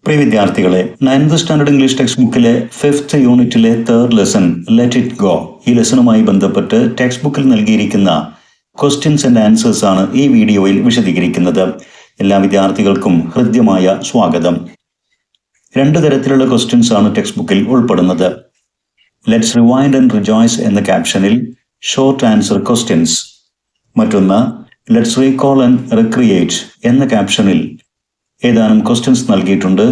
പ്രിയ വിദ്യാർത്ഥികളെ, 9th standard English text ബുക്കിലെ 5th യൂണിറ്റിലെ 3rd lesson let it go, ഈ ലെസണുമായി ബന്ധപ്പെട്ട് ടെക്സ്റ്റ് ബുക്കിൽ നൽകിയിരിക്കുന്ന ക്വസ്റ്റ്യൻസ് ആൻഡ് ആൻസേഴ്സ് ആണ് ഈ വീഡിയോയിൽ വിശദീകരിക്കുന്നത്. എല്ലാ വിദ്യാർത്ഥികൾക്കും ഹൃദ്യമായ സ്വാഗതം. 2 തരത്തിലുള്ള ക്വസ്റ്റ്യൻസ് ആണ് ടെക്സ്റ്റ് ബുക്കിൽ ഉൾപ്പെടുന്നത്. ലെറ്റ്സ് റിവൈൻഡ് ആൻഡ് റിജോയ്സ് എന്ന ക്യാപ്ഷനിൽ ഷോർട്ട് ആൻസർ ക്വസ്റ്റ്യൻസ്, മറ്റൊന്ന് ലെറ്റ്സ് റീകോൾ ആൻഡ് റിക്രിയേറ്റ് എന്ന ക്യാപ്ഷനിൽ ഏതാനും ക്വസ്റ്റ്യൻസ് നൽകിയിട്ടുണ്ട്.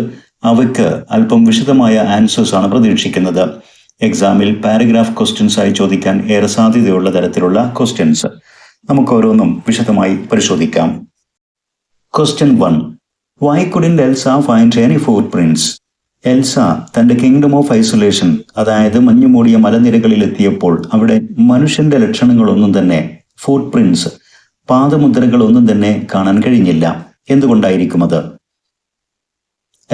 അവയ്ക്ക് അല്പം വിശദമായ ആൻസേഴ്സ് ആണ് പ്രതീക്ഷിക്കുന്നത്. എക്സാമിൽ പാരഗ്രാഫ് ക്വസ്റ്റ്യൻസ് ആയി ചോദിക്കാൻ ഏറെ സാധ്യതയുള്ള തരത്തിലുള്ള ക്വസ്റ്റ്യൻസ്. നമുക്ക് ഓരോന്നും വിശദമായി പരിശോധിക്കാം. Question 1. Why couldn't Elsa find any ഫുട് പ്രിന്റ്സ്? എൽസ തന്റെ കിങ്ഡം ഓഫ് ഐസൊലേഷൻ, അതായത് മഞ്ഞുമൂടിയ മലനിരകളിൽ എത്തിയപ്പോൾ അവിടെ മനുഷ്യന്റെ ലക്ഷണങ്ങളൊന്നും തന്നെ, ഫുട് പ്രിന്റ്സ്, പാദമുദ്രകളൊന്നും തന്നെ കാണാൻ കഴിഞ്ഞില്ല. എന്തുകൊണ്ടായിരിക്കും അത്?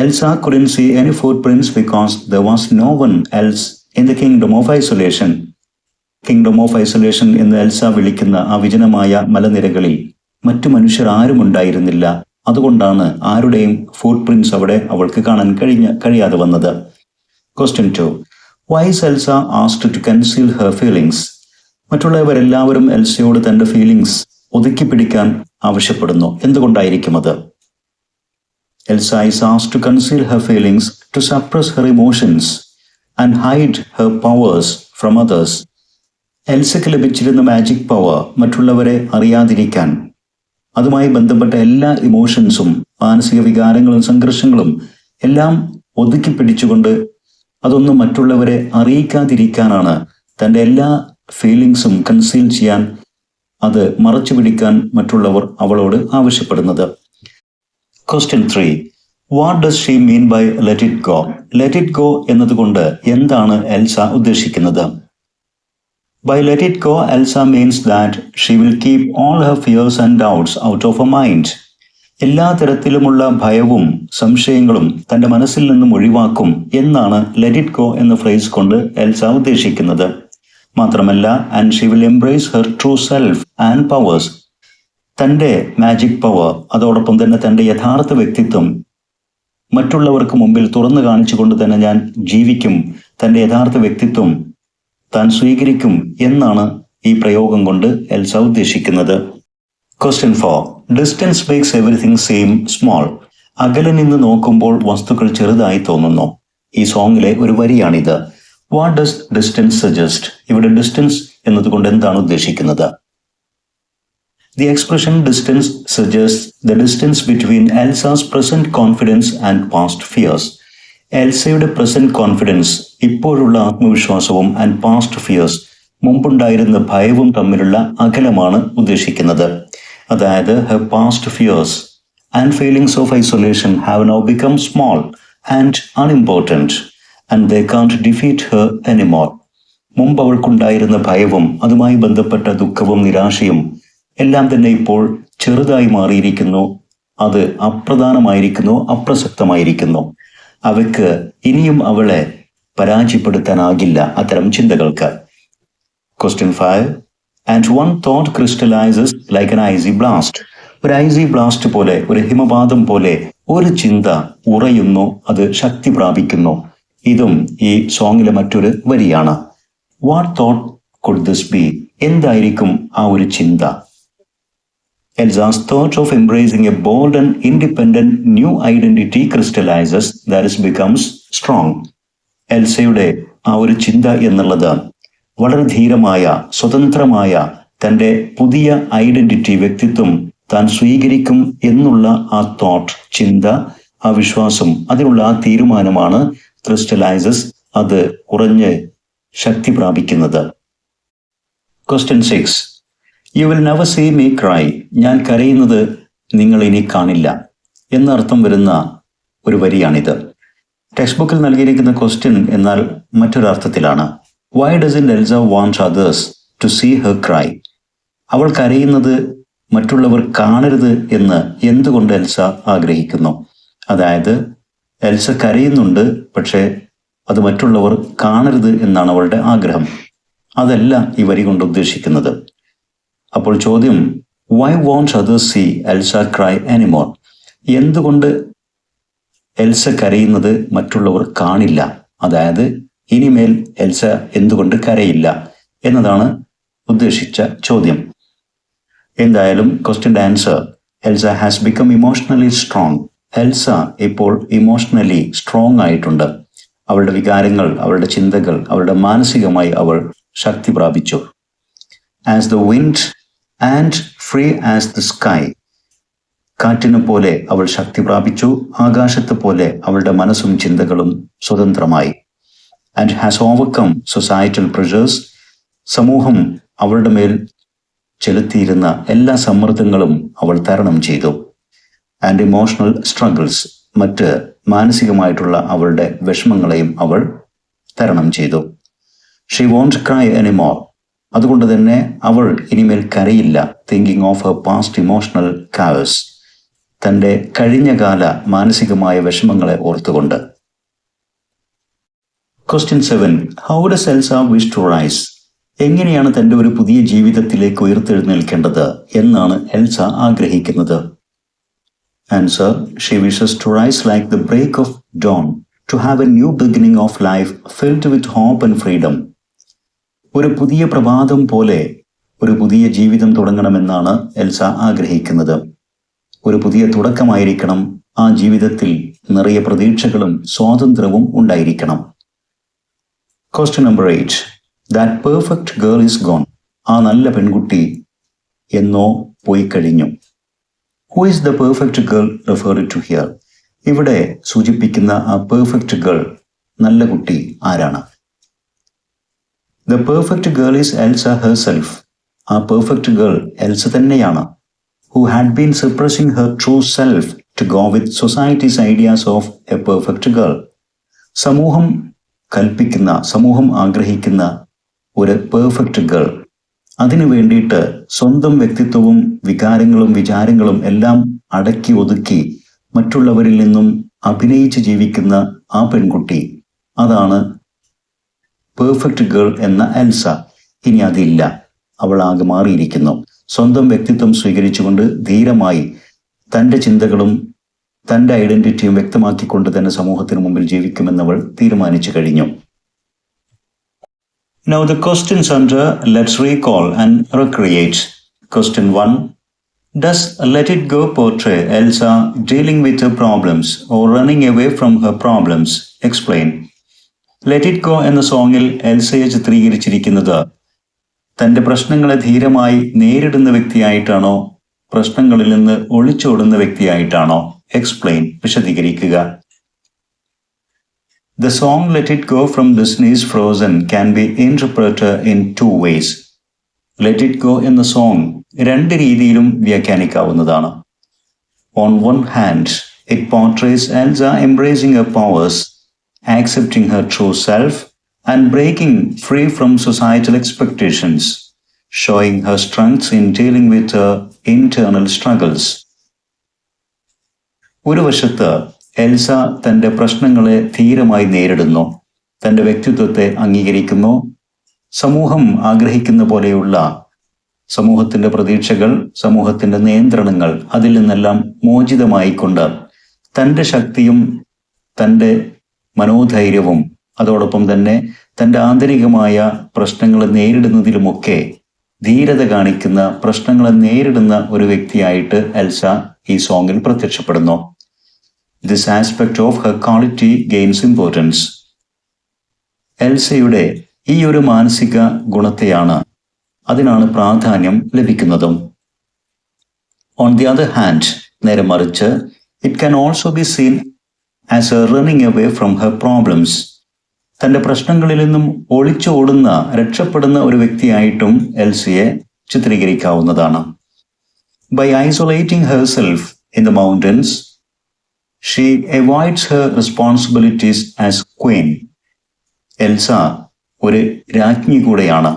Elsa couldn't see any footprints because there was no one else in the kingdom of isolation. Kingdom of isolation എന്ന് എൽസ വിളിക്കുന്ന ആ വിജനമായ മലനിരകളിൽ മറ്റു മനുഷ്യർ ആരും ഉണ്ടായിരുന്നില്ല. അതുകൊണ്ടാണ് ആരുടെയും ഫുട് പ്രിന്റ്സ് അവിടെ അവൾക്ക് കാണാൻ കഴിയാതെ വന്നത്. Question 2. Why is Elsa asked to conceal her feelings? മറ്റുള്ളവരെല്ലാവരും എൽസയോട് തന്റെ ഫീലിംഗ്സ് ഒതുക്കി പിടിക്കാൻ ആവശ്യപ്പെടുന്നു. എന്തുകൊണ്ടായിരിക്കും അത്? Elsa is asked to conceal her feelings, to suppress her emotions and hide her powers from others. എൽസയ്ക്ക് ലഭിച്ചിരുന്ന മാജിക് പവർ മറ്റുള്ളവരെ അറിയാതിരിക്കാൻ, അതുമായി ബന്ധപ്പെട്ട എല്ലാ ഇമോഷൻസും, മാനസിക വികാരങ്ങളും സംഘർഷങ്ങളും എല്ലാം ഒതുക്കി പിടിച്ചുകൊണ്ട് അതൊന്നും മറ്റുള്ളവരെ അറിയിക്കാതിരിക്കാനാണ് തൻ്റെ എല്ലാ ഫീലിങ്സും കൺസീൽ ചെയ്യാൻ, അത് മറച്ചു പിടിക്കാൻ മറ്റുള്ളവർ അവളോട് ആവശ്യപ്പെടുന്നത്. Question 3. What does she mean by let it go? Let it go എന്നതുകൊണ്ട് എന്താണ് എൽസ ഉദ്ദേശിക്കുന്നത്? By let it go, Elsa means that she will keep all her fears and doubts out of her mind. എല്ലാ തരത്തിലുമുള്ള ഭയവും സംശയങ്ങളും തൻ്റെ മനസ്സിൽ നിന്നും ഒഴിവാക്കും എന്നാണ് ലെറ്റ് ഇറ്റ് ഗോ എന്ന ഫ്രേസ് കൊണ്ട് എൽസ ഉദ്ദേശിക്കുന്നത്. മാത്രമല്ല, and she will embrace her true self and powers. തൻ്റെ മാജിക് പവർ, അതോടൊപ്പം തന്നെ തൻ്റെ യഥാർത്ഥ വ്യക്തിത്വം മറ്റുള്ളവർക്ക് മുമ്പിൽ തുറന്നു കാണിച്ചുകൊണ്ട് തന്നെ ഞാൻ ജീവിക്കും, തൻ്റെ യഥാർത്ഥ വ്യക്തിത്വം താൻ സ്വീകരിക്കും എന്നാണ് ഈ പ്രയോഗം കൊണ്ട് എൽസ ഉദ്ദേശിക്കുന്നത്. Question 4. Distance makes everything seem small. അകലെ നിന്ന് നോക്കുമ്പോൾ വസ്തുക്കൾ ചെറുതായി തോന്നുന്നു. ഈ സോങ്ങിലെ ഒരു വരിയാണിത്. What does distance suggest? ഇവിടെ ഡിസ്റ്റൻസ് എന്നതുകൊണ്ട് എന്താണ് ഉദ്ദേശിക്കുന്നത്? The expression distance suggests the distance between Elsa's present confidence and past fears. എൽസയുടെ പ്രസന്റ് കോൺഫിഡൻസ്, ഇപ്പോഴുള്ള ആത്മവിശ്വാസവും, ആൻഡ് പാസ്റ്റ് ഫിയേഴ്സ്, മുമ്പുണ്ടായിരുന്ന ഭയവും തമ്മിലുള്ള അകലമാണ് ഉദ്ദേശിക്കുന്നത്. അതായത് her past fears and feelings of isolation have now become small and unimportant and they can't defeat her anymore. മുമ്പ് അവൾക്കുണ്ടായിരുന്ന ഭയവും അതുമായി ബന്ധപ്പെട്ട ദുഃഖവും നിരാശയും എല്ലാം തന്നെ ഇപ്പോൾ ചെറുതായി മാറിയിരിക്കുന്നു. അത് അപ്രധാനമായിരിക്കുന്നു, അപ്രസക്തമായിരിക്കുന്നു. അവയ്ക്ക് ഇനിയും അവളെ പരാജയപ്പെടുത്താനാകില്ല അത്തരം ചിന്തകൾക്ക്. Question 5. And one thought crystallises like an icy blast. ഒരു ഐസി ബ്ലാസ്റ്റ് പോലെ, ഒരു ഹിമപാതം പോലെ ഒരു ചിന്ത ഉറയുന്നു, അത് ശക്തി പ്രാപിക്കുന്നു. ഇതും ഈ സോങ്ങിലെ മറ്റൊരു വരിയാണ്. What thought could this B? എന്തായിരിക്കും ആ ഒരു ചിന്ത? Elsa's thought of embracing a bold and independent new identity crystallizes, that is becomes strong. എൽസയുടെ ആ ഒരു ചിന്ത എന്നുള്ളത് വളരെ ധീരമായ, സ്വതന്ത്രമായ തൻ്റെ പുതിയ ഐഡന്റിറ്റി, വ്യക്തിത്വം താൻ സ്വീകരിക്കും എന്നുള്ള ആ തോട്ട്, ചിന്ത, ആ വിശ്വാസം, അതിനുള്ള ആ തീരുമാനമാണ് ക്രിസ്റ്റലൈസസ്, അത് ഉറഞ്ഞ് ശക്തി പ്രാപിക്കുന്നത്. Question 6. You will never see me cry. ഞാൻ കരയുന്നത് നിങ്ങൾ ഇനി കാണില്ല എന്നർത്ഥം വരുന്ന ഒരു വരിയാണിത്. ടെക്സ്റ്റ് ബുക്കിൽ നൽകിയിരിക്കുന്ന ക്വസ്റ്റ്യൻ എന്നാൽ മറ്റൊരർത്ഥത്തിലാണ്. Why doesn't Elsa want others to see her cry? അവൾ കരയുന്നത് മറ്റുള്ളവർ കാണരുത് എന്ന് എന്തുകൊണ്ട് എൽസ ആഗ്രഹിക്കുന്നു? അതായത് എൽസ കരയുന്നുണ്ട്, പക്ഷേ അത് മറ്റുള്ളവർ കാണരുത് എന്നാണ് അവളുടെ ആഗ്രഹം. അതല്ല ഈ വരി കൊണ്ട് ഉദ്ദേശിക്കുന്നത്. അപ്പോൾ ചോദ്യം, why won't others see Elsa cry anymore? എന്തുകൊണ്ട് എൽസ കരയുന്നത് മറ്റുള്ളവർ കാണില്ല. അതായത് ഇനിമേൽ എൽസ എന്തുകൊണ്ട് കരയില്ല എന്നതാണ് ഉദ്ദേശിച്ച ചോദ്യം. എന്തായാലും ക്വസ്റ്റ്യൻ്റെ answer, Elsa has become emotionally strong. Elsa ഇപ്പോൾ ഇമോഷണലി സ്ട്രോങ് ആയിട്ടുണ്ട്. അവളുടെ വികാരങ്ങൾ, അവളുടെ ചിന്തകൾ, അവളുടെ മാനസികമായി അവൾ ശക്തി പ്രാപിച്ചു. As the wind and free as the sky. കാറ്റിനെ പോലെ അവൾ ശക്തി പ്രാപിച്ചു. ആകാശത്തെ പോലെ അവളുടെ മനസ്സും ചിന്തകളും സ്വതന്ത്രമായി. And has overcome societal pressures. സമൂഹം അവളുടെ മേൽ ചെലുത്തിയിരുന്ന എല്ലാ സമ്മർദ്ദങ്ങളും അവൾ തരണം ചെയ്തു. And emotional struggles. മറ്റ് മാനസികമായിട്ടുള്ള അവളുടെ വിഷമങ്ങളെയും അവൾ തരണം ചെയ്തു. She won't cry anymore. അതുകൊണ്ട് തന്നെ അവൾ ഇനിമേൽ കരയില്ല. Thinking of her past emotional covers. തൻ്റെ കഴിഞ്ഞകാല മാനസികമായ വിഷമങ്ങളെ ഓർത്തുകൊണ്ട്. Question 7. How does Elsa wish to rise? എങ്ങനെയാണ് തൻ്റെ ഒരു പുതിയ ജീവിതത്തിലേക്ക് ഉയർത്തെഴുന്നേൽക്കേണ്ടത് എന്നാണ് എൽസ ആഗ്രഹിക്കുന്നത്? Answer, she wishes to rice like the break of dawn, to have a new beginning of life filled with hope and freedom. ഒരു പുതിയ പ്രഭാതം പോലെ ഒരു പുതിയ ജീവിതം തുടങ്ങണമെന്നാണ് എൽസ ആഗ്രഹിക്കുന്നത്. ഒരു പുതിയ തുടക്കമായിരിക്കണം. ആ ജീവിതത്തിൽ നിറയെ പ്രതീക്ഷകളും സ്വാതന്ത്ര്യവും ഉണ്ടായിരിക്കണം. Question number 8. That perfect girl is gone. ആ നല്ല പെൺകുട്ടി എന്നോ പോയി കഴിഞ്ഞു. Who is the perfect girl referred to here? ഇവിടെ സൂചിപ്പിക്കുന്ന ആ പെർഫെക്റ്റ് ഗേൾ, നല്ല കുട്ടി ആരാണ്? The perfect girl is Elsa herself. ആ പെർഫെക്റ്റ് ഗേൾ എൽസ തന്നെയാണ്. who had been suppressing her true self to go with society's ideas of a perfect girl. സമൂഹം കൽപ്പിക്കുന്ന, സമൂഹം ആഗ്രഹിക്കുന്ന ഒരു പെർഫെക്റ്റ് ഗേൾ, അതിനു വേണ്ടിയിട്ട് സ്വന്തം വ്യക്തിത്വവും വികാരങ്ങളും വിചാരങ്ങളും എല്ലാം അടക്കി ഒതുക്കി മറ്റുള്ളവരിൽ നിന്നും അഭിനയിച്ച് ജീവിക്കുന്ന ആ പെൺകുട്ടി, അതാണ് പെർഫെക്റ്റ് ഗേൾ എന്ന എൽസ. ഇനി അതില്ല, അവൾ ആകെ മാറിയിരിക്കുന്നു. സ്വന്തം വ്യക്തിത്വം സ്വീകരിച്ചുകൊണ്ട് ധീരമായി തൻ്റെ ചിന്തകളും തൻ്റെ ഐഡന്റിറ്റിയും വ്യക്തമാക്കിക്കൊണ്ട് തന്നെ സമൂഹത്തിന് മുമ്പിൽ ജീവിക്കുമെന്നവൾ തീരുമാനിച്ചു കഴിഞ്ഞു. Now the questions under let's recall and recreate. Question 1. Does Let It Go portray Elsa dealing with her problems or running away from her problems? Explain. Let It Go എന്ന സോങ്ങിൽ എൽസയെ ചിത്രീകരിച്ചിരിക്കുന്നത് തൻ്റെ പ്രശ്നങ്ങളെ ധീരമായി നേരിടുന്ന വ്യക്തിയായിട്ടാണോ, പ്രശ്നങ്ങളിൽ നിന്ന് ഒളിച്ചോടുന്ന വ്യക്തിയായിട്ടാണോ? എക്സ്പ്ലെയിൻ, വിശദീകരിക്കുക. The song Let It Go from Disney's Frozen can be interpreted in 2 ways. Let It Go എന്ന സോങ് 2 രീതിയിലും വ്യാഖ്യാനിക്കാവുന്നതാണ്. On one hand, it portrays Elsa embracing her powers, accepting her true self, and breaking free from societal expectations, showing her strength in dealing with her internal struggles. ഒരു വശത്ത് Elsa തൻ്റെ പ്രശ്നങ്ങളെ ധീരമായി നേരിടുന്നു, തൻ്റെ വ്യക്തിത്വത്തെ അംഗീകരിക്കുന്നു, സമൂഹം ആഗ്രഹിക്കുന്ന പോലെയുള്ള സമൂഹത്തിൻ്റെ പ്രതീക്ഷകൾ, സമൂഹത്തിൻ്റെ നിയന്ത്രണങ്ങൾ, അതിൽ നിന്നെല്ലാം മോചിതമായിക്കൊണ്ട് തൻ്റെ ശക്തിയും തൻ്റെ മനോധൈര്യവും അതോടൊപ്പം തന്നെ തൻ്റെ ആന്തരികമായ പ്രശ്നങ്ങളെ നേരിടുന്നതിലുമൊക്കെ ധീരത കാണിക്കുന്ന, പ്രശ്നങ്ങളെ നേരിടുന്ന ഒരു വ്യക്തിയായിട്ട് എൽസ ഈ സോങ്ങിൽ പ്രത്യക്ഷപ്പെടുന്നു. This aspect of her quality gains importance. എൽസയുടെ ഈ ഒരു മാനസിക ഗുണത്തെയാണ്, അതിനാണ് പ്രാധാന്യം ലഭിക്കുന്നതും. ഓൺ ദി അതർ ഹാൻഡ്, നേരെ മറിച്ച്, it can also be seen as a running away from her problems. തൻ്റെ പ്രശ്നങ്ങളിൽ നിന്നും ഒളിച്ചോടുന്ന, രക്ഷപ്പെടുന്ന ഒരു വ്യക്തിയായിട്ടും എൽസയെ ചിത്രീകരിക്കാവുന്നതാണ്. By isolating herself in the mountains, she avoids her responsibilities as queen. Elsa ഒരു രാജ്ഞി കൂടെയാണ്.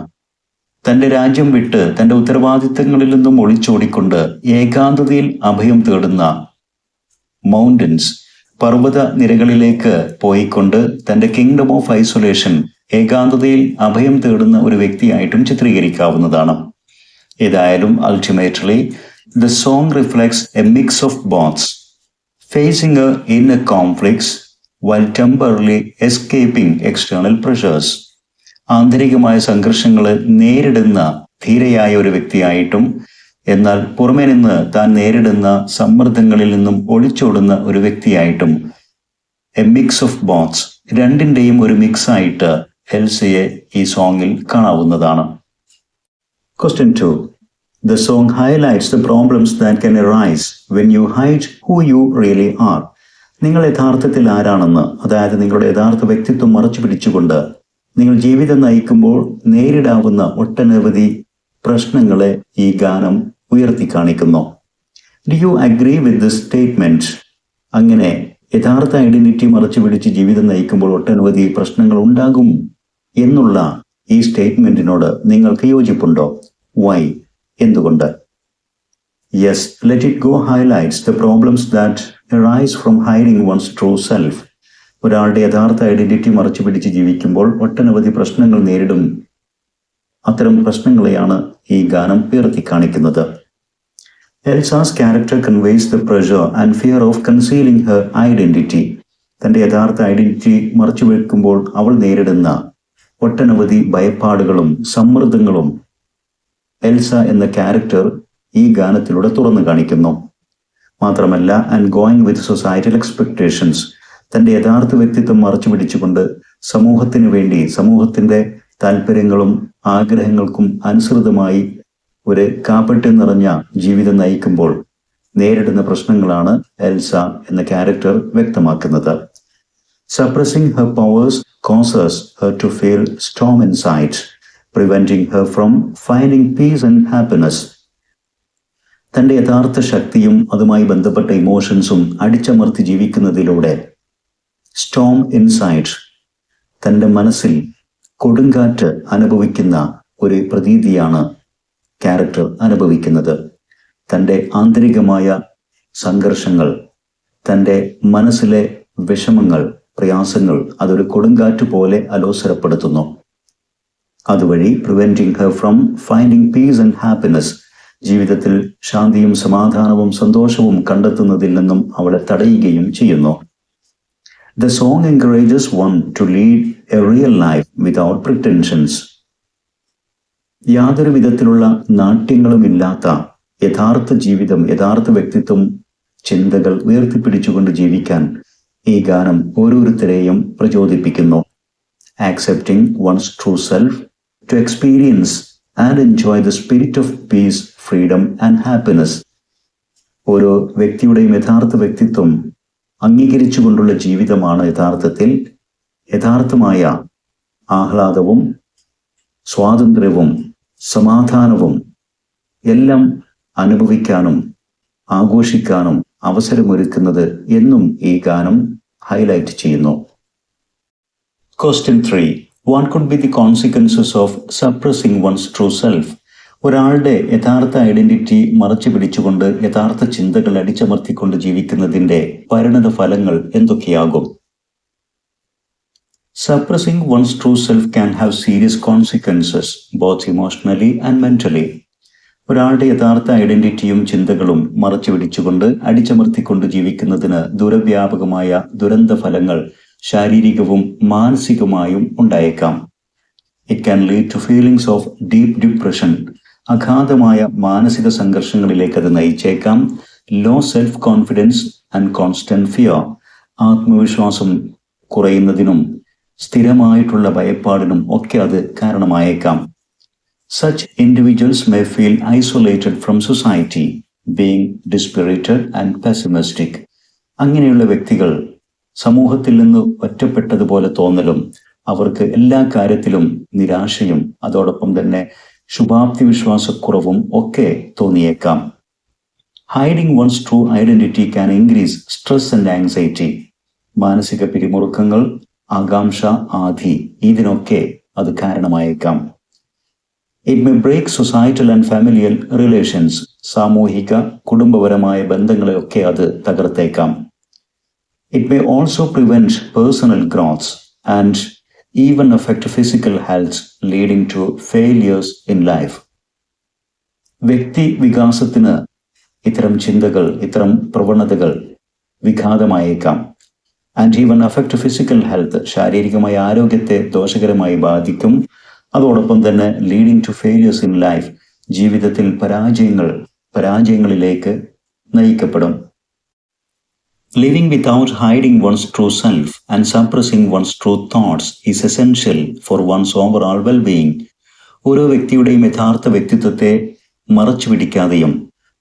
തൻ്റെ രാജ്യം വിട്ട് തൻ്റെ ഉത്തരവാദിത്തങ്ങളിൽ നിന്നും ഒളിച്ചോടിക്കൊണ്ട് ഏകാന്തതയിൽ അഭയം തേടുന്ന മൗണ്ടൻസ്, പർവ്വത നിരകളിലേക്ക് പോയിക്കൊണ്ട് തൻ്റെ കിങ്ഡം ഓഫ് ഐസൊലേഷൻ, ഏകാന്തതയിൽ അഭയം തേടുന്ന ഒരു വ്യക്തിയായിട്ടും ചിത്രീകരിക്കാവുന്നതാണ്. ഏതായാലും ultimately the song reflects a mix of boths, facing a inner conflicts while temporarily escaping external pressures. ആന്തരികമായ സംഘർഷങ്ങളെ നേരിടുന്ന ധീരയായ ഒരു വ്യക്തിയായിട്ടും എന്നാൽ പുറമേ നിന്ന് താൻ നേരിടുന്ന സമ്മർദ്ദങ്ങളിൽ നിന്നും ഒളിച്ചോടുന്ന ഒരു വ്യക്തിയായിട്ടും എ മിക്സ് ഓഫ് ബോത്ത്സ്, രണ്ടിൻ്റെയും ഒരു മിക്സ് ആയിട്ട് എൽസയെ ഈ സോങ്ങിൽ കാണാവുന്നതാണ്. Question 2. The song highlights the problems that can arise when you hide who you really are. നിങ്ങൾ യഥാർത്ഥത്തിൽ ആരാണെന്ന്, അതായത് നിങ്ങളുടെ യഥാർത്ഥ വ്യക്തിത്വം മറച്ചു പിടിച്ചുകൊണ്ട് നിങ്ങൾ ജീവിതം നയിക്കുമ്പോൾ നേരിടാവുന്ന ഒട്ടനവധി പ്രശ്നങ്ങളെ ഈ ഗാനം ഉയർത്തി കാണിക്കുന്നു. Do you agree with this statement? അങ്ങനെ യഥാർത്ഥ ഐഡന്റിറ്റി മറച്ചു പിടിച്ച് ജീവിതം നയിക്കുമ്പോൾ ഒട്ടനവധി പ്രശ്നങ്ങൾ ഉണ്ടാകും എന്നുള്ള ഈ സ്റ്റേറ്റ്മെന്റിനോട് നിങ്ങൾക്ക് യോജിപ്പുണ്ടോ? വൈ? എന്തുകൊണ്ട്? Yes, let it go highlights the problems that arise from hiding one's true self. ഒരാളുടെ യഥാർത്ഥ ഐഡന്റിറ്റി മറച്ചു പിടിച്ച് ജീവിക്കുമ്പോൾ ഒട്ടനവധി പ്രശ്നങ്ങൾ നേരിടും. അത്തരം പ്രശ്നങ്ങളെയാണ് ഈ ഗാനം ഉയർത്തി കാണിക്കുന്നത്. Elsa's character conveys the pressure and fear of concealing her identity. തന്റെ യഥാർത്ഥ ഐഡന്റിറ്റി മറച്ചു വെക്കുമ്പോൾ അവൾ നേരിടുന്ന ഒട്ടനവധി ഭയപ്പാടുകളും സമ്മർദ്ദങ്ങളും എൽസ എന്ന ക്യാരക്ടർ ഈ ഗാനത്തിലൂടെ തുറന്നു കാണിക്കുന്നു. മാത്രമല്ല, and going with societal expectations, തന്റെ യഥാർത്ഥ വ്യക്തിത്വം മറച്ചു പിടിച്ചുകൊണ്ട് സമൂഹത്തിന് വേണ്ടി, സമൂഹത്തിന്റെ താല്പര്യങ്ങളും ആഗ്രഹങ്ങൾക്കും അനുസൃതമായി ഒരു കാപട്യം നിറഞ്ഞ ജീവിതം നയിക്കുമ്പോൾ നേരിടുന്ന പ്രശ്നങ്ങളാണ് എൽസ എന്ന ക്യാരക്ടർ വ്യക്തമാക്കുന്നത്. Suppressing her powers causes her to feel storm inside, preventing her from finding peace and happiness. തന്റെ യഥാർത്ഥ ശക്തിയും അതുമായി ബന്ധപ്പെട്ട ഇമോഷൻസും അടിച്ചമർത്തി ജീവിക്കുന്നതിലൂടെ സ്റ്റോം ഇൻസൈഡ്, തന്റെ മനസ്സിൽ കൊടുങ്കാറ്റ് അനുഭവിക്കുന്ന ഒരു പ്രതീതിയാണ് ക്യാരക്ടർ അനുഭവിക്കുന്നത്. തൻ്റെ ആന്തരികമായ സംഘർഷങ്ങൾ, തൻ്റെ മനസ്സിലെ വിഷമങ്ങൾ, പ്രയാസങ്ങൾ അതൊരു കൊടുങ്കാറ്റ് പോലെ അലോസരപ്പെടുത്തുന്നു. അതുവഴി preventing her from finding piece and happiness, ജീവിതത്തിൽ ശാന്തിയും സമാധാനവും സന്തോഷവും കണ്ടെത്തുന്നതിൽ നിന്നും അവളെ തടയുകയും ചെയ്യുന്നു. The song encourages one to lead a real life without pretensions. യാതൊരു വിധത്തിലുള്ള നാട്യങ്ങളുമില്ലാത്ത യഥാർത്ഥ ജീവിതം, യഥാർത്ഥ വ്യക്തിത്വം, ചിന്തകൾ ഉയർത്തിപ്പിടിച്ചുകൊണ്ട് ജീവിക്കാൻ ഈ ഗാനം ഓരോരുത്തരെയും പ്രചോദിപ്പിക്കുന്നു. Accepting one's true self to experience and enjoy the spirit of peace, freedom and happiness. ഓരോ വ്യക്തിയുടെയും യഥാർത്ഥ വ്യക്തിത്വം അംഗീകരിച്ചുകൊണ്ടുള്ള ജീവിതമാണ് യഥാർത്ഥത്തിൽ യഥാർത്ഥമായ ആഹ്ലാദവും സ്വാതന്ത്ര്യവും സമാധാനവും എല്ലാം അനുഭവിക്കാനും ആഘോഷിക്കാനും അവസരമൊരുക്കുന്നത് എന്നും ഈ ഗാനം ഹൈലൈറ്റ് ചെയ്യുന്നു. Question 3. What could be the consequences of suppressing one's true self? ഒരാളുടെ യഥാർത്ഥ ഐഡന്റിറ്റി മറച്ചു പിടിച്ചുകൊണ്ട് യഥാർത്ഥ ചിന്തകൾ അടിച്ചമർത്തിക്കൊണ്ട് ജീവിക്കുന്നതിൻ്റെ പരിണത ഫലങ്ങൾ എന്തൊക്കെയാകും? Suppressing one's true self can have serious consequences, both emotionally and mentally. ഒരാളുടെ യഥാർത്ഥ ഐഡന്റിറ്റിയും ചിന്തകളും മറച്ചു പിടിച്ചുകൊണ്ട് അടിച്ചമർത്തിക്കൊണ്ട് ജീവിക്കുന്നതിന് ദുരവ്യാപകമായ ദുരന്ത ഫലങ്ങൾ ശാരീരികവും മാനസികമായും ഉണ്ടായേക്കാം. It can lead to feelings of deep depression. അഗാധമായ മാനസിക സംഘർഷങ്ങളിലേക്ക് അത് നയിച്ചേക്കാം. Low self confidence and constant fear. ആത്മവിശ്വാസം കുറയുന്നതിനും സ്ഥിരമായിട്ടുള്ള ഭയപ്പാടിനും ഒക്കെ അത് കാരണമായേക്കാം. Such individuals may feel isolated from society, being dispirited and pessimistic. അങ്ങനെയുള്ള വ്യക്തികൾ സമൂഹത്തിൽ നിന്ന് ഒറ്റപ്പെട്ടതുപോലെ തോന്നലും അവർക്ക് എല്ലാ കാര്യത്തിലും നിരാശയും അതോടൊപ്പം തന്നെ ശുഭാപ്തി വിശ്വാസക്കുറവും ഒക്കെ തോന്നിയേക്കാം. Hiding one's true identity can increase stress and anxiety. മാനസിക പിരിമുറുക്കങ്ങൾ, ആകാംക്ഷ, ആധി ഇതിനൊക്കെ അത് കാരണമായേക്കാം. It may break societal and familial relations. സാമൂഹിക കുടുംബപരമായ ബന്ധങ്ങളെയൊക്കെ അത് തകർത്തേക്കാം. It may also prevent personal growth and even affect physical health, leading to failures in life. വ്യക്തി വികാസത്തിന് ഇത്തരം ചിന്തകൾ, ഇത്തരം പ്രവണതകൾ വിഘാതമായേക്കാം. And even affect physical health, ശാരീരികമായ ആരോഗ്യത്തെ ദോഷകരമായി ബാധിക്കും. അതോടൊപ്പം തന്നെ leading to failures in life, ജീവിതത്തിൽ പരാജയങ്ങളിലേക്ക് നയിക്കപ്പെടും. Living without hiding one's true self and suppressing one's true thoughts is essential for one's overall well-being. ഓരോ വ്യക്തിയുടെയും യഥാർത്ഥ വ്യക്തിത്വത്തെ മറച്ചു പിടിക്കാതെയും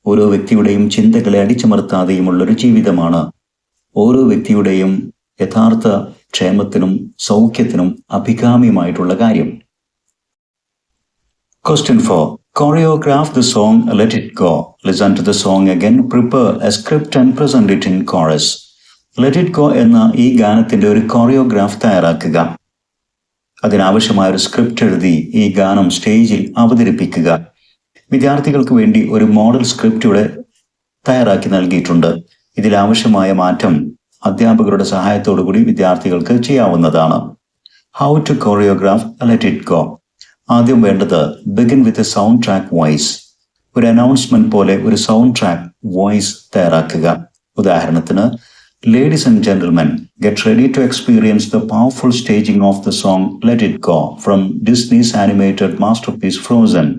ഓരോ വ്യക്തിയുടെയും ചിന്തകളെ അടിച്ചമർത്താതെയുമുള്ളൊരു ജീവിതമാണ് ഓരോ വ്യക്തിയുടെയും യഥാർത്ഥ ക്ഷേമത്തിനും സൗഖ്യത്തിനും അഭികാമ്യമായിട്ടുള്ള കാര്യം. Question 4. Choreograph the song Let It Go. Listen to the song again. Prepare a script and present it in chorus. Let It Go എന്ന ഈ ഗാനത്തിന്റെ ഒരു കോറിയോഗ്രാഫ് തയ്യാറാക്കുക. അതിനാവശ്യമായ ഒരു സ്ക്രിപ്റ്റ് എഴുതി ഈ ഗാനം സ്റ്റേജിൽ അവതരിപ്പിക്കുക. വിദ്യാർത്ഥികൾക്ക് വേണ്ടി ഒരു മോഡൽ സ്ക്രിപ്റ്റ് ഇവിടെ തയ്യാറാക്കി നൽകിയിട്ടുണ്ട്. ഇതിലാവശ്യമായ മാറ്റം അധ്യാപകരുടെ സഹായത്തോടുകൂടി വിദ്യാർത്ഥികൾക്ക് ചെയ്യാവുന്നതാണ്. How to choreograph let it go. ആദ്യം വേണ്ടത് begin with a sound track voice. ഒരു അനൗൺസ്മെന്റ് പോലെ ഒരു സൗണ്ട് ട്രാക്ക് വോയിസ് തയ്യാറാക്കുക. ഉദാഹരണത്തിന്, ladies and gentlemen, get ready to experience the powerful staging of the song let it go from Disney's animated masterpiece Frozen.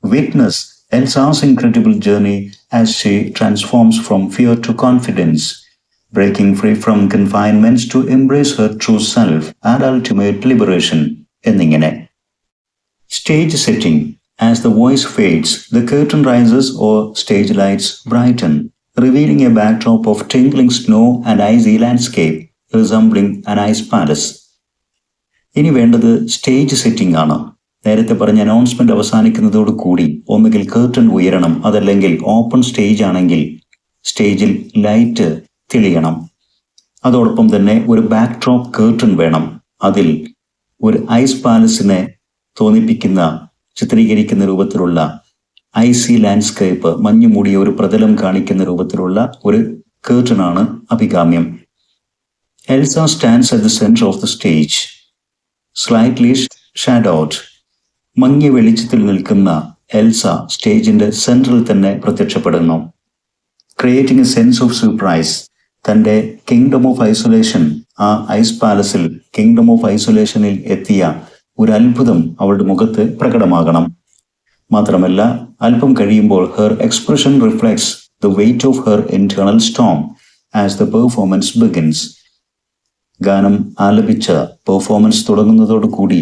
Witness Elsa's incredible journey as she transforms from fear to confidence, breaking free from confinements to embrace her true self and ultimate liberation. എന്നിങ്ങനെ. Stage setting. As the voice fades, the curtain rises or stage lights brighten, revealing a backdrop of tingling snow and icy landscape resembling an ice palace. ഇനി വേണ്ടത് stage setting ആണ്. നേരത്തെ പറഞ്ഞ announcement അവസാനിക്കുന്നതോട് കൂടി ഒന്നുകിൽ curtain ഉയരണം, അതല്ലെങ്കിൽ open stage ആണെങ്കിൽ സ്റ്റേജിൽ ലൈറ്റ് തെളിയണം. അതോടൊപ്പം തന്നെ ഒരു ബാക്ക്ഡ്രോപ്പ് കേർട്ടൻ വേണം. അതിൽ ഒരു ഐസ് പാലസിനെ ചിത്രീകരിക്കുന്ന രൂപത്തിലുള്ള ഐസി ലാൻഡ്സ്കേപ്പ്, മഞ്ഞു മൂടിയ ഒരു പ്രതലം കാണിക്കുന്ന രൂപത്തിലുള്ള ഒരു കേർട്ടനാണ് അഭികാമ്യം. Elsa stands at the centre of the stage, slightly shadowed. മങ്ങിയ വെളിച്ചത്തിൽ നിൽക്കുന്ന എൽസ സ്റ്റേജിന്റെ സെന്ററിൽ തന്നെ പ്രത്യക്ഷപ്പെടുന്നു. Creating a sense of surprise. തന്റെ കിങ്ഡം ഓഫ് ഐസൊലേഷൻ, ആ ഐസ് പാലസിൽ കിങ്ഡം ഓഫ് ഐസൊലേഷനിൽ എത്തിയ ഒരു അത്ഭുതം അവളുടെ മുഖത്ത് പ്രകടമാകണം. മാത്രമല്ല, അല്പം കഴിയുമ്പോൾ her expression reflects the weight of her internal storm as the performance begins. ഗാനം ആലപിച്ച പെർഫോമൻസ് തുടങ്ങുന്നതോടുകൂടി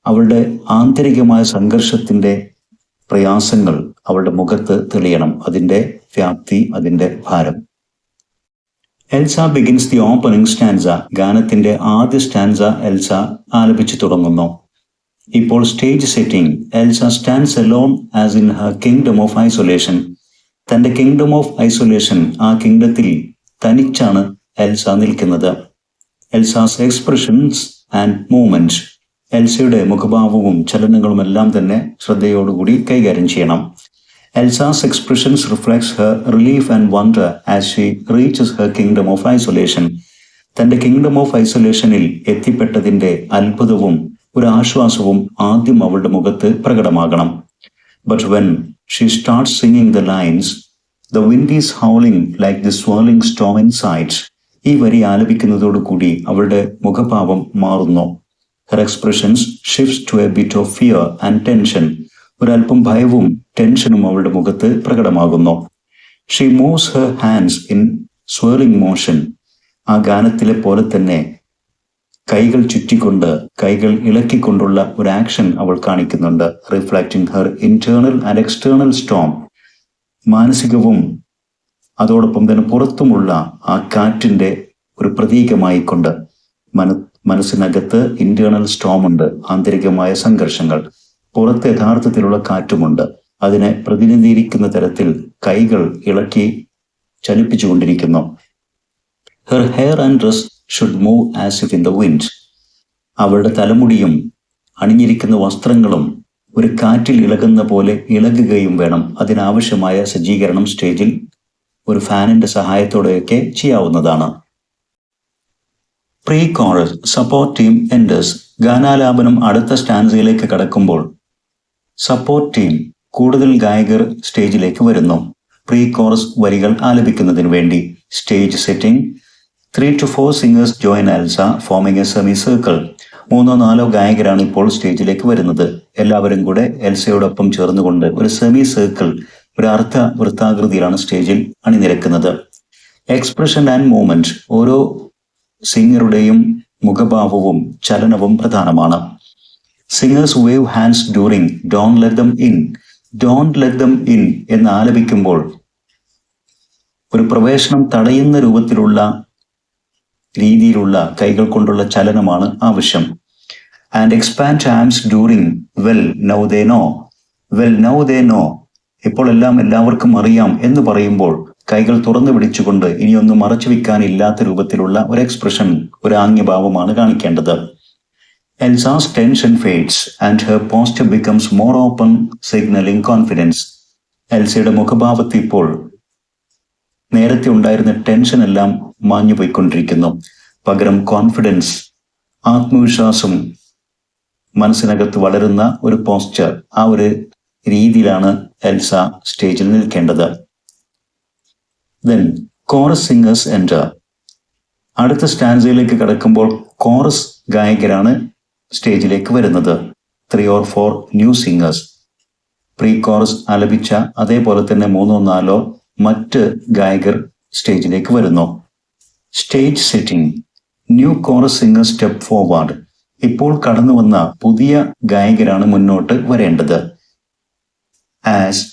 അവളുടെ ആന്തരികമായ സംഘർഷത്തിന്റെ പ്രയാസങ്ങൾ അവളുടെ മുഖത്ത് തെളിയണം, അതിന്റെ വ്യാപ്തി, അതിന്റെ ഭാരം. Elsa begins the opening stanza. ഗാനത്തിന്റെ ആദ്യ സ്റ്റാൻസ എൽസ ആലപിച്ചു തുടങ്ങുന്നു. ഇപ്പോൾ stage setting. Elsa stands alone as in her kingdom of isolation. തന്റെ കിങ്ഡം ഓഫ് ഐസൊലേഷൻ, ആ കിങ്ഡത്തിൽ തനിച്ചാണ് എൽസ നിൽക്കുന്നത്. Elsa's expressions and movement. എൽസയുടെ മുഖഭാവവും ചലനങ്ങളും എല്ലാം തന്നെ ശ്രദ്ധയോടുകൂടി കൈകാര്യം ചെയ്യണം. Elsa's expressions reflects her relief and wonder as she reaches her kingdom of isolation. തന്റെ കിങ്ഡം ഓഫ് ഐസൊലേഷനിൽ എത്തിപ്പെട്ടതിന്റെ അത്ഭുതവും ഒരു ആശ്വാസവും ആദ്യം അവളുടെ മുഖത്ത് പ്രകടമാകണം. But when she starts singing the lines, the wind is howling like the swirling storm inside. ഈ വരി ആലപിക്കുന്നതോടുകൂടി അവളുടെ മുഖഭാവം മാറുന്നു. Her expressions shifts to a bit of fear and tension. ഒരല്പം ഭയവും ടെൻഷനും അവളുടെ മുഖത്ത് പ്രകടമാകുന്നു. She moves her hands in swirling motion. ആ ഗാനത്തിലെ പോലെ തന്നെ കൈകൾ ചുറ്റിക്കൊണ്ട്, കൈകൾ ഇളക്കിക്കൊണ്ടുള്ള ഒരു ആക്ഷൻ അവൾ കാണിക്കുന്നുണ്ട്. Reflecting her internal and external Storm. മാനസികവും അതോടൊപ്പം തന്നെ പുറത്തുമുള്ള ആ കാറ്റിന്റെ ഒരു പ്രതീകമായിക്കൊണ്ട് മനസ്സിനകത്ത് ഇന്റേണൽ സ്റ്റോം ഉണ്ട്, ആന്തരികമായ സംഘർഷങ്ങൾ. പുറത്ത് യഥാർത്ഥത്തിലുള്ള കാറ്റുമുണ്ട്. അതിനെ പ്രതിനിധീകരിക്കുന്ന തരത്തിൽ കൈകൾ ഇളക്കി ചലിപ്പിച്ചുകൊണ്ടിരിക്കുന്നു. Her hair and dress should move as if in the wind. അവളുടെ തലമുടിയും അണിഞ്ഞിരിക്കുന്ന വസ്ത്രങ്ങളും ഒരു കാറ്റിൽ ഇളകുന്ന പോലെ ഇളകുകയും വേണം. അതിനാവശ്യമായ സജ്ജീകരണം സ്റ്റേജിൽ ഒരു ഫാനിന്റെ സഹായത്തോടെയൊക്കെ ചെയ്യാവുന്നതാണ്. Pre chorus. Support team enters. ഗാനാലാപനം അടുത്ത സ്റ്റാൻസയിലേക്ക് കടക്കുമ്പോൾ സപ്പോർട്ട് ടീം, കൂടുതൽ ഗായകർ സ്റ്റേജിലേക്ക് വരുന്നു. പ്രീ കോറസ് വരികൾ ആലപിക്കുന്നതിന് വേണ്ടി. Stage setting 3 to 4 singers join Elsa, forming a semicircle. 3-4 ഗായകരാണ് ഇപ്പോൾ സ്റ്റേജിലേക്ക് വരുന്നത്. എല്ലാവരും കൂടെ എൽസയോടൊപ്പം ചേർന്നുകൊണ്ട് ഒരു സെമി സർക്കിൾ, ഒരു അർദ്ധ വൃത്താകൃതിയിലാണ് സ്റ്റേജിൽ അണിനിരക്കുന്നത്. എക്സ്പ്രഷൻ ആൻഡ് മൂവ്മെന്റ്, ഓരോ സിംഗറുടെയും മുഖഭാവവും ചലനവും പ്രധാനമാണ്. Singers wave hands during don't let them in. Don't let them in എന്ന് ആലപിക്കുമ്പോൾ ഒരു പ്രവേശനം തടയുന്ന രീതിയിലുള്ള കൈകൾ കൊണ്ടുള്ള ചലനമാണ് ആവശ്യം. And expand hands during well now they know. Well now they know, ഇപ്പോൾ എല്ലാവർക്കും അറിയാം എന്ന് പറയുമ്പോൾ കൈകൾ തുറന്നു പിടിച്ചുകൊണ്ട് ഇനിയൊന്നും മറച്ചു വെക്കാനില്ലാത്ത രൂപത്തിലുള്ള ഒരു എക്സ്പ്രഷൻ, ഒരു ആംഗ്യഭാവമാണ് കാണിക്കേണ്ടത്. Elsa's tension fades and her posture becomes more open, signaling confidence. എൽസയുടെ മുഖഭാവത്തിൽ ഇപ്പോൾ നേരത്തെ ഉണ്ടായിരുന്ന ടെൻഷൻ എല്ലാം മാഞ്ഞു പോയിക്കൊണ്ടിരിക്കുന്നു. പകരം കോൺഫിഡൻസ്, ആത്മവിശ്വാസം മനസ്സിനകത്ത് വളരുന്ന ഒരു പോസ്ചർ, ആ ഒരു രീതിയിലാണ് എൽസ സ്റ്റേജിൽ നിൽക്കേണ്ടത്. Then chorus singers enter. അടുത്ത സ്റ്റാൻസയിലേക്ക് കടക്കുമ്പോൾ കോറസ് ഗായകരാണ് സ്റ്റേജിലേക്ക് വരുന്നത്. 3 or 4 new singers. Pre chorus ആലപിച്ച അതേപോലെ തന്നെ 3-4 മറ്റ് ഗായകർ സ്റ്റേജിലേക്ക് വരുന്നു. Stage setting. New chorus singers step forward. ഇപ്പോൾ കടന്നു വന്ന പുതിയ ഗായകരാണ് മുന്നോട്ട് വരേണ്ടത്. As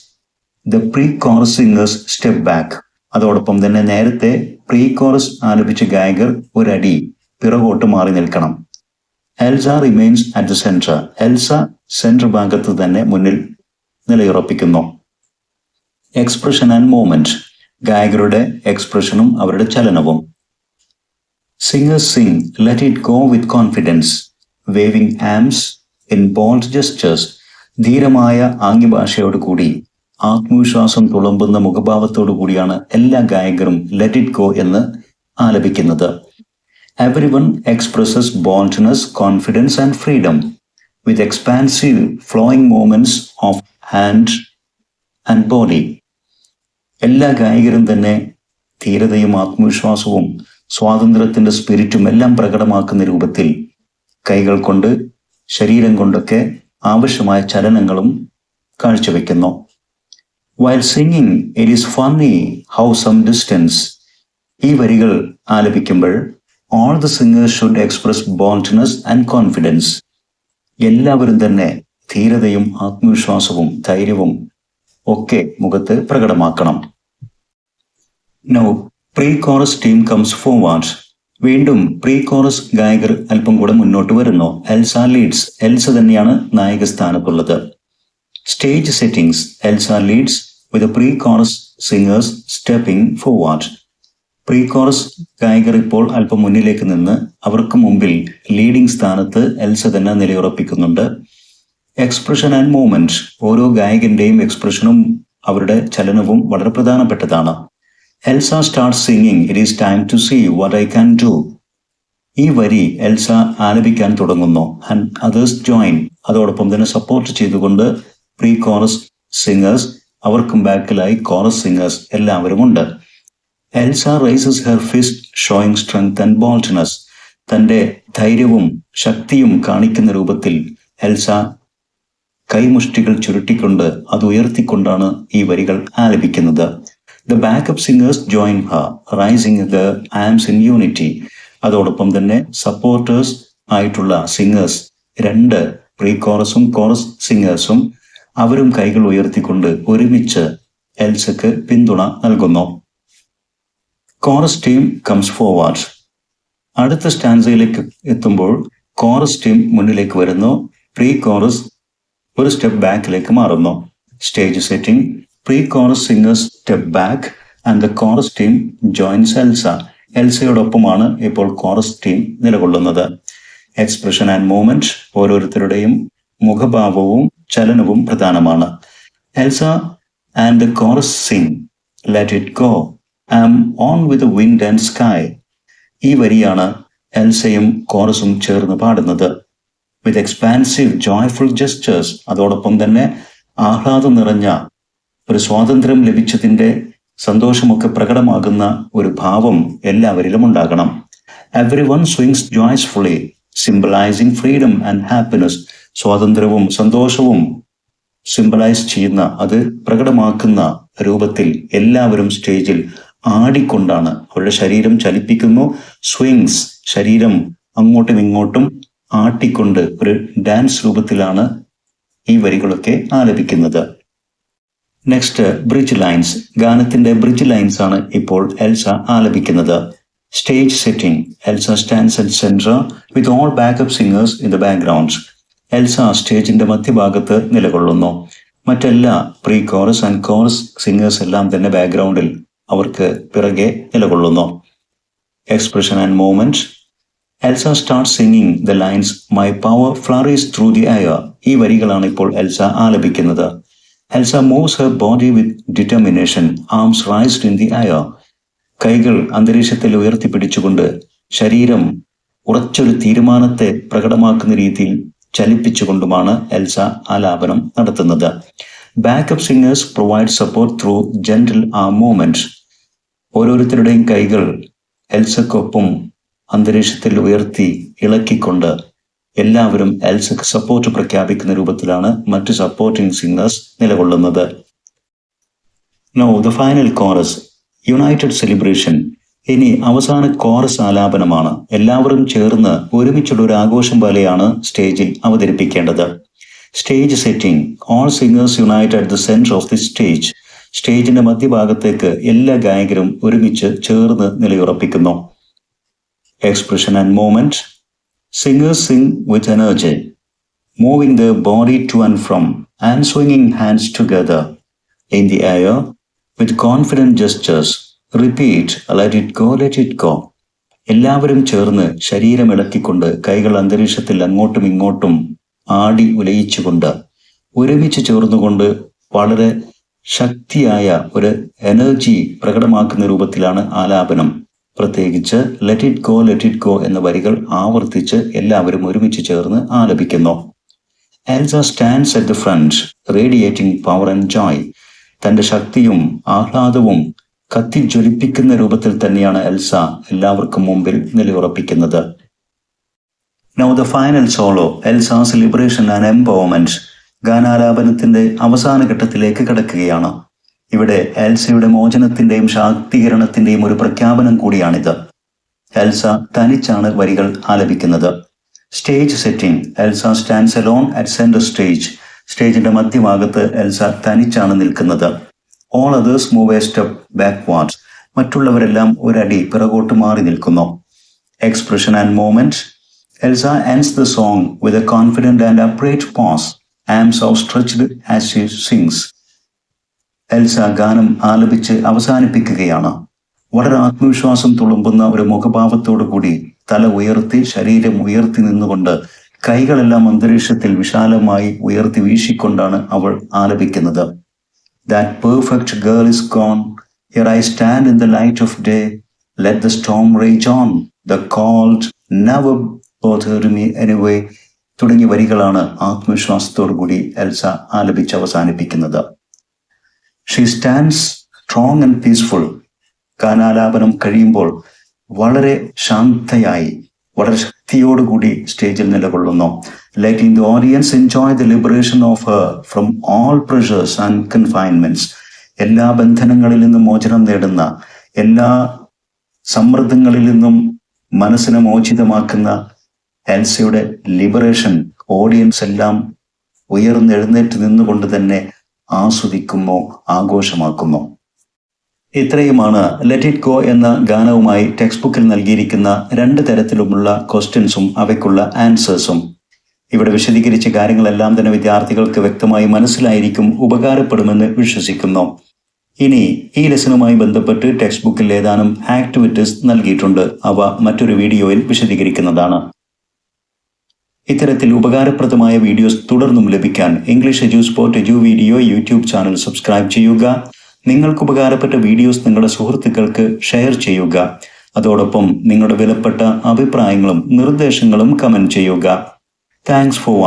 the pre chorus singers step back. അതോടൊപ്പം തന്നെ നേരത്തെ പ്രീ കോറസ് ആലപിച്ച ഗായകർ ഒരടി പിറകോട്ട് മാറി നിൽക്കണം. Elsa remains at the centre. Elsa central ഭാഗത്ത് തന്നെ മുന്നിൽ നിലയുറപ്പിക്കുന്നു. Expression and movement. ഗായകരുടെ എക്സ്പ്രഷനും അവരുടെ ചലനവും. Singers sing let it go with confidence, waving arms in bold gestures. ധീരമായ ആംഗ്യഭാഷയോട് കൂടി, ആത്മവിശ്വാസം തുളുമ്പുന്ന മുഖഭാവത്തോടു കൂടിയാണ് എല്ലാ ഗായകരും ലെറ്റ് ഇറ്റ് ഗോ എന്ന് ആലപിക്കുന്നത്. Everyone expresses boldness, confidence and freedom with expansive flowing movements of hand and body. എല്ലാ ഗായകരും തന്നെ ധീരതയും ആത്മവിശ്വാസവും സ്വാതന്ത്ര്യത്തിന്റെ സ്പിരിറ്റും എല്ലാം പ്രകടമാക്കുന്ന രൂപത്തിൽ കൈകൾ കൊണ്ട് ശരീരം കൊണ്ടൊക്കെ ആവശ്യമായ ചലനങ്ങളും കാഴ്ചവെക്കുന്നു. While singing, it is funny how some distance. ഈ വരികൾ ആലപിക്കുമ്പോൾ all the singers should express boldness and confidence. എല്ലാവരും തന്നെ ധീരതയും ആത്മവിശ്വാസവും ധൈര്യവും ഒക്കെ മുഖത്ത് പ്രകടമാക്കണം. Now, pre-chorus team comes forward. വീണ്ടും പ്രീ കോറസ് ഗായകർ അല്പം കൂടെ മുന്നോട്ട് വരുന്നു. Elsa Leeds. എൽസ തന്നെയാണ് നായക സ്ഥാനത്തുള്ളത്. Stage settings. Elsa leads with the pre-chorus singers stepping forward. Pre chorus ഗായകർ ഇപ്പോൾ അല്പം മുന്നിലേക്ക് നിന്ന് അവർക്ക് മുമ്പിൽ ലീഡിംഗ് സ്ഥാനത്ത് എൽസ തന്നെ നിലയുറപ്പിക്കുന്നുണ്ട്. Expression and movement. ഓരോ ഗായകന്റെയും എക്സ്പ്രഷനും അവരുടെ ചലനവും വളരെ പ്രധാനപ്പെട്ടതാണ്. Elsa start singing it is time to see what I can do. ഈ വരി എൽസ ആലപിക്കാൻ തുടങ്ങുന്നു. And others join. അതോടൊപ്പം തന്നെ സപ്പോർട്ട് ചെയ്തുകൊണ്ട് പ്രീ കോറസ് സിംഗേഴ്സ്, അവർക്കും ബാക്കിലായി കോറസ് സിംഗേഴ്സ് എല്ലാവരും ഉണ്ട്. Elsa rises her fist showing strength and boldness. തൻ്റെ ധൈര്യവും ശക്തിയും കാണിക്കുന്ന രൂപത്തിൽ എൽസ കൈമുഷ്ടികൾ ചുരുട്ടിക്കൊണ്ട് അത് ഉയർത്തിക്കൊണ്ടാണ് ഈ വരികൾ ആലപിക്കുന്നത്. The backup singers join her, raising the arms in unity. അതോടൊപ്പം തന്നെ സപ്പോർട്ടേഴ്സ് ആയിട്ടുള്ള സിംഗേഴ്സ്, 2 പ്രീ കോറസും കോറസ് സിംഗേഴ്സും അവരും കൈകൾ ഉയർത്തിക്കൊണ്ട് ഒരുമിച്ച് എൽസക്ക് പിന്തുണ നൽകുന്നു. Chorus team comes forward. അടുത്ത സ്റ്റാൻസയിലേക്ക് എത്തുമ്പോൾ കോറസ് ടീം മുന്നിലേക്ക് വരുന്നു. പ്രീ കോറസ് ഒരു സ്റ്റെപ്പ് ബാക്കിലേക്ക് മാറുന്നു. Stage setting. Pre chorus singers step back and the chorus team joins Elsa. എൽസയോടൊപ്പമാണ് ഇപ്പോൾ കോറസ് ടീം നിലകൊള്ളുന്നത്. Expression and movement. ഓരോരുത്തരുടെയും മുഖഭാവവും ചലനവും പ്രധാനമാണ്. Elsa and the chorus sing let it go, I am on with wind and sky. ഈ വരിയാണ് എൽസയും കോറസും ചേർന്ന് പാടുന്നത്. With expansive joyful gestures. അതോടൊപ്പം തന്നെ ആഹ്ലാദം നിറഞ്ഞ ഒരു സ്വാതന്ത്ര്യം ലഭിച്ചതിൻ്റെ സന്തോഷമൊക്കെ പ്രകടമാകുന്ന ഒരു ഭാവം എല്ലാവരിലും ഉണ്ടാകണം. Everyone swings joyfully, symbolizing freedom and happiness. സ്വാതന്ത്ര്യവും സന്തോഷവും സിംബലൈസ് ചെയ്യുന്ന, അത് പ്രകടമാക്കുന്ന രൂപത്തിൽ എല്ലാവരും സ്റ്റേജിൽ ആടിക്കൊണ്ടാണ് അവരുടെ ശരീരം ചലിപ്പിക്കുന്നു. സ്വിങ്സ്, ശരീരം അങ്ങോട്ടും ഇങ്ങോട്ടും ആട്ടിക്കൊണ്ട് ഒരു ഡാൻസ് രൂപത്തിലാണ് ഈ വരികളൊക്കെ ആലപിക്കുന്നത്. Next, bridge lines. ഗാനത്തിന്റെ ബ്രിഡ്ജ് ലൈൻസ് ആണ് ഇപ്പോൾ എൽസ ആലപിക്കുന്നത്. Stage setting. Elsa stands at central with all backup singers in the backgrounds. Elsa സ്റ്റേജിന്റെ മധ്യഭാഗത്ത് നിലകൊള്ളുന്നു. മറ്റെല്ലാ pre chorus and chorus singers എല്ലാം തന്നെ ബാക്ക്ഗ്രൗണ്ടിൽ അവർക്ക് പിറകെ നിലകൊള്ളുന്നു. Expression and movement. Elsa start singing the lines my power flurries through the air. ഈ വരികളാണ് ഇപ്പോൾ എൽസ ആലപിക്കുന്നത്. Elsa moves her body with determination, arms raised in the air. കൈകൾ അന്തരീക്ഷത്തിൽ ഉയർത്തിപ്പിടിച്ചുകൊണ്ട് ശരീരം ഉറച്ചൊരു തീരുമാനത്തെ പ്രകടമാക്കുന്ന രീതിയിൽ ചലിപ്പിച്ചുകൊണ്ടുമാണ് എൽസ ആലാപനം നടത്തുന്നത്. Backup singers provide support through gentle arm movement. ഓരോരുത്തരുടെയും കൈകൾ എൽസക്കൊപ്പം അന്തരീക്ഷത്തിൽ ഉയർത്തി ഇളക്കിക്കൊണ്ട് എല്ലാവരും എൽസക്ക് സപ്പോർട്ട് പ്രഖ്യാപിക്കുന്ന രൂപത്തിലാണ് മറ്റ് സപ്പോർട്ടിംഗ് സിംഗേഴ്സ് നിലകൊള്ളുന്നത്. Know the final chorus, United celebration. ഇനി അവസാന കോറസ് ആലാപനമാണ്. എല്ലാവരും ചേർന്ന് ഒരുമിച്ചുള്ള ഒരു ആഘോഷം പോലെയാണ് സ്റ്റേജിൽ അവതരിപ്പിക്കേണ്ടത്. Stage setting. All singers unite at the centre of the stage. സ്റ്റേജിന്റെ മധ്യഭാഗത്തേക്ക് എല്ലാ ഗായകരും ഒരുമിച്ച് ചേർന്ന് നിലയുറപ്പിക്കുന്നു. Expression and movement. Singers sing with energy, moving the body to and from and swinging hands together in the air with confident gestures. Repeat, let it go, let it go. എല്ലാവരും ചേർന്ന് ശരീരം ഇളക്കിക്കൊണ്ട് കൈകൾ അന്തരീക്ഷത്തിൽ അങ്ങോട്ടും ഇങ്ങോട്ടും ആടി ഉലയിച്ചുകൊണ്ട് ഒരുമിച്ച് ചേർന്നുകൊണ്ട് വളരെ ശക്തിയായ ഒരു എനർജി പ്രകടമാക്കുന്ന രൂപത്തിലാണ് ആലാപനം. പ്രത്യേകിച്ച് let it go, let it go എന്ന വരികൾ ആവർത്തിച്ച് എല്ലാവരും ഒരുമിച്ച് ചേർന്ന് ആലപിക്കുന്നു. Elsa stands at the front, radiating power and joy. തന്റെ ശക്തിയും ആഹ്ലാദവും കത്തിജ്വലിപ്പിക്കുന്ന രൂപത്തിൽ തന്നെയാണ് എൽസ എല്ലാവർക്കും മുമ്പിൽ നിലയുറപ്പിക്കുന്നത്. Now the final solo, Elsa's liberation and empowerment. ഗാനാലാപനത്തിന്റെ അവസാന ഘട്ടത്തിലേക്ക് കടക്കുകയാണ്. ഇവിടെ എൽസയുടെ മോചനത്തിന്റെയും ശാക്തീകരണത്തിന്റെയും ഒരു പ്രഖ്യാപനം കൂടിയാണിത്. എൽസ തനിച്ചാണ് വരികൾ ആലപിക്കുന്നത്. Stage setting. Elsa stands alone at centre stage. സ്റ്റേജിന്റെ മധ്യഭാഗത്ത് എൽസ തനിച്ചാണ് നിൽക്കുന്നത്. All others move a step backwards. മറ്റുള്ളവരെല്ലാം ഒരടി പിറകോട്ട് മാറി നിൽക്കുന്നു. Expression and movement. Elsa ends the song with a confident and upright pose, arms outstretched as she sings. Elsa ഗാനം ആലപിച്ച് അവസാനിപ്പിക്കുകയാണ്. വളരെ ആത്മവിശ്വാസം തുളുമ്പുന്ന ഒരു മുഖഭാവത്തോടു കൂടി തല ഉയർത്തി ശരീരം ഉയർത്തി നിന്നുകൊണ്ട് കൈകളെല്ലാം അന്തരീക്ഷത്തിൽ വിശാലമായി ഉയർത്തി വീശിക്കൊണ്ടാണ് അവൾ ആലപിക്കുന്നത്. That perfect girl is gone. Here I stand in the light of day. Let the storm rage on. The cold never bothered me anyway. തുടങ്ങിയ വരികളാണ് ആത്മവിശ്വാസത്തോടു കൂടി എൽസ ആലപിച്ച് അവസാനിപ്പിക്കുന്നത്. She stands strong and peaceful. ഗാനാലാപനം കഴിയുമ്പോൾ വളരെ ശാന്തയായി വളരെ ശക്തിയോടുകൂടി സ്റ്റേജിൽ നിലകൊള്ളുന്നു. letting the audience enjoy the liberation of her from all pressures and confinements. എല്ലാ ബന്ധനങ്ങളിൽ നിന്നും മോചനം നേടുന്ന, എല്ലാ സമ്മർദ്ദങ്ങളിൽ നിന്നും മനസ്സിനെ മോചിതമാക്കുന്ന എൽസയുടെ ലിബറേഷൻ ഓഡിയൻസ് എല്ലാം ഉയർന്നെഴുന്നേറ്റ് നിന്നുകൊണ്ട് തന്നെ ആസ്വദിക്കുന്നു, ആഘോഷമാക്കുന്നു. ഇത്രയുമാണ് ലെറ്റ് ഇറ്റ് ഗോ എന്ന ഗാനവുമായി ടെക്സ്റ്റ് ബുക്കിൽ നൽകിയിരിക്കുന്ന 2 തരത്തിലുമുള്ള ക്വസ്റ്റ്യൻസും അവയ്ക്കുള്ള ആൻസേഴ്സും. ഇവിടെ വിശദീകരിച്ച കാര്യങ്ങളെല്ലാം തന്നെ വിദ്യാർത്ഥികൾക്ക് വ്യക്തമായി മനസ്സിലായിരിക്കും, ഉപകാരപ്പെടുമെന്ന് വിശ്വസിക്കുന്നു. ഇനി ഈ ലെസണുമായി ബന്ധപ്പെട്ട് ടെക്സ്റ്റ് ബുക്കിൽ ഏതാനും ആക്ടിവിറ്റീസ് നൽകിയിട്ടുണ്ട്. അവ മറ്റൊരു വീഡിയോയിൽ വിശദീകരിക്കുന്നതാണ്. ഇത്തരത്തിൽ ഉപകാരപ്രദമായ വീഡിയോസ് തുടർന്നും ലഭിക്കാൻ English Edusport edu video YouTube channel subscribe ചെയ്യുക. നിങ്ങൾക്ക് ഉപകാരപ്പെട്ട വീഡിയോസ് നിങ്ങളുടെ സുഹൃത്തുക്കൾക്ക് ഷെയർ ചെയ്യുക. അതോടൊപ്പം നിങ്ങളുടെ വിലപ്പെട്ട അഭിപ്രായങ്ങളും നിർദ്ദേശങ്ങളും കമന്റ് ചെയ്യുക. Thanks for